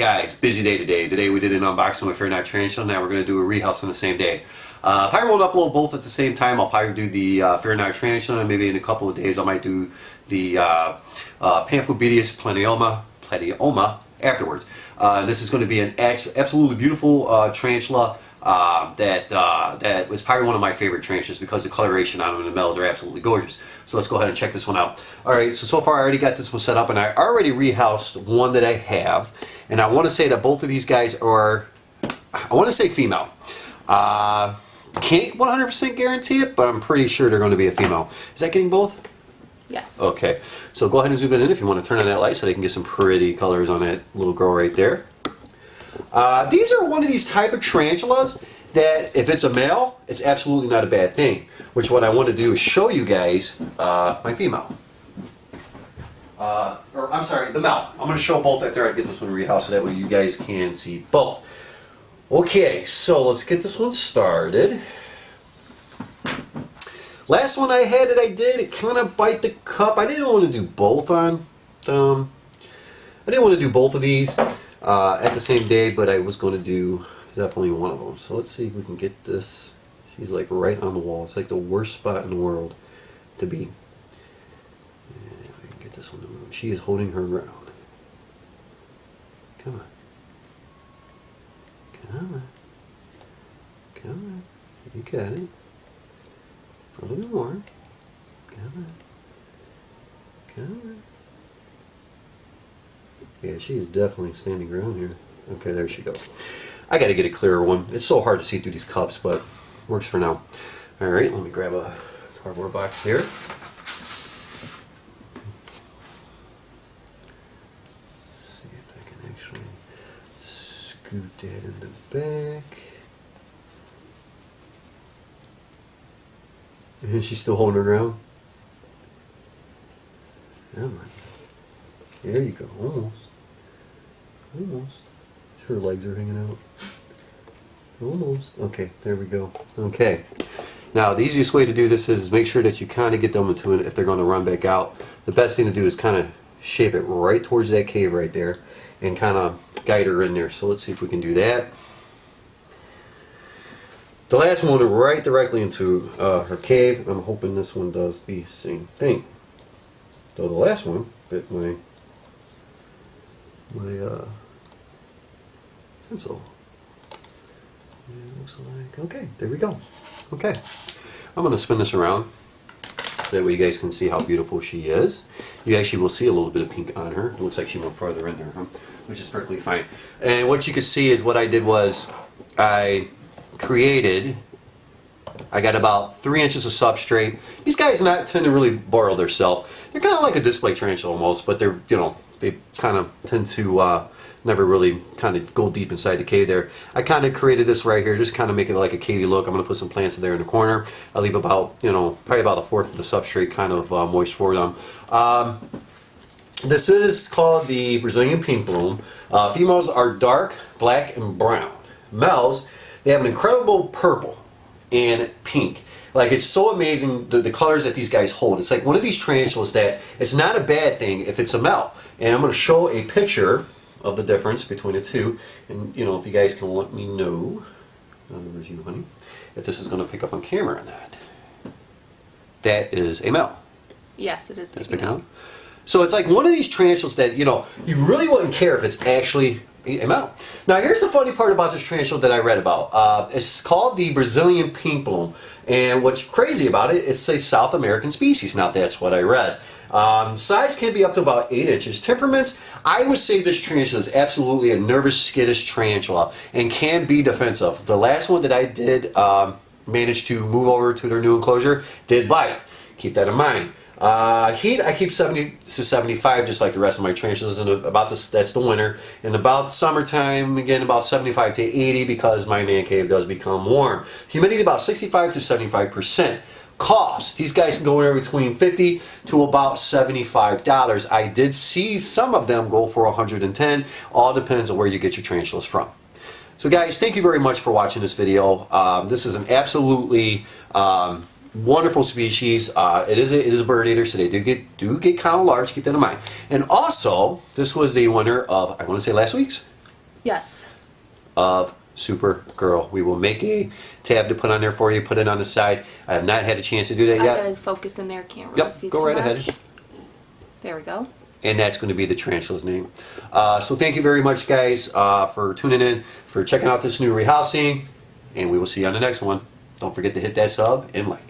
guys, busy day today. Today we did an unboxing with Fair Night Tarantula. Now we're going to do a rehouse on the same day. Probably won't upload both at the same time. I'll probably do the Fair Night Tarantula, and maybe in a couple of days I might do the Pamphobeteus platyomma afterwards. This is going to be an absolutely beautiful tarantula that was probably one of my favorite tarantulas because the coloration on them and the males are absolutely gorgeous. So let's go ahead and check this one out. Alright, so far I already got this one set up, and I already rehoused one that I have. And I want to say that both of these guys are, I want to say female. Can't 100% guarantee it, but I'm pretty sure they're going to be a female. Is that getting both? Yes. Okay, so go ahead and zoom it in if you want to turn on that light so they can get some pretty colors on that little girl right there. These are one of these type of tarantulas that if it's a male, it's absolutely not a bad thing. Which what I want to do is show you guys my female. Or I'm sorry, the male. I'm going to show both after I get this one rehoused so that way you guys can see both. Okay, so let's get this one started. Last one I had that I did, it kind of bite the cup. I didn't want to do both on. I didn't want to do both of these at the same day, but I was going to do definitely one of them. So let's see if we can get this. She's like right on the wall. It's like the worst spot in the world to be. And if I can get this one to move. She is holding her ground. Come on. Come on. Come on. You got it. A little bit more. Come on. Come on. Yeah, she is definitely standing ground here. Okay, there she goes. I gotta get a clearer one. It's so hard to see through these cups, but works for now. Alright, let me grab a cardboard box here. Let's see if I can actually scoot that in the back. And she's still holding her ground. Come on. There you go. Almost. Almost. Her legs are hanging out. Almost. Okay, there we go. Okay. Now, the easiest way to do this is make sure that you kind of get them into it if they're going to run back out. The best thing to do is kind of shape it right towards that cave right there and kind of guide her in there. So let's see if we can do that. The last one right directly into her cave. I'm hoping this one does the same thing. So the last one bit my pencil. It looks like, okay, there we go. Okay, I'm going to spin this around so that way you guys can see how beautiful she is. You actually will see a little bit of pink on her. It looks like she went farther in there, which is perfectly fine. And what you can see is what I did was I got about 3 inches of substrate. These guys not tend to really borrow their self. They're kind of like a display tarantula almost, but they're, you know, they kind of tend to never really kind of go deep inside the cave there. I kind of created this right here, just kind of make it like a cavey look. I'm going to put some plants in there in the corner. I'll leave about, you know, probably about a fourth of the substrate kind of moist for them. This is called the Brazilian Pinkbloom. Females are dark, black, and brown. Males, they have an incredible purple and pink. Like, it's so amazing the colors that these guys hold. It's like one of these tarantulas that it's not a bad thing if it's a male. And I'm going to show a picture of the difference between the two. And, you know, if you guys can let me know, where's you, honey, if this is going to pick up on camera or not. That is a male. Yes, it is. That's picking up. So it's like one of these tarantulas that, you know, you really wouldn't care if it's actually a male. Now, here's the funny part about this tarantula that I read about. It's called the Brazilian Pinkbloom, and what's crazy about it, it's a South American species. Now, that's what I read. Size can be up to about 8 inches. Temperaments, I would say this tarantula is absolutely a nervous, skittish tarantula and can be defensive. The last one that I did managed to move over to their new enclosure did bite. Keep that in mind. Heat, I keep 70 to 75 just like the rest of my tarantulas, and about this, that's the winter. And about summertime, again, about 75 to 80 because my man cave does become warm. Humidity about 65 to 75%. Cost, these guys can go anywhere between $50 to about $75. I did see some of them go for $110. All depends on where you get your tarantulas from. So guys, thank you very much for watching this video. This is an absolutely wonderful species. It is a bird eater, so they do get kind of large. Keep that in mind. And also, this was the winner of, I want to say last week's Yes. of Supergirl. We will make a tab to put on there for you, put it on the side. I have not had a chance to do that I yet. gotta focus in there. Can't really Yep, see go too right much. ahead. There we go. And that's going to be the tarantula's name. So thank you very much, guys, for tuning in, for checking out this new rehousing, and we will see you on the next one. Don't forget to hit that sub and like.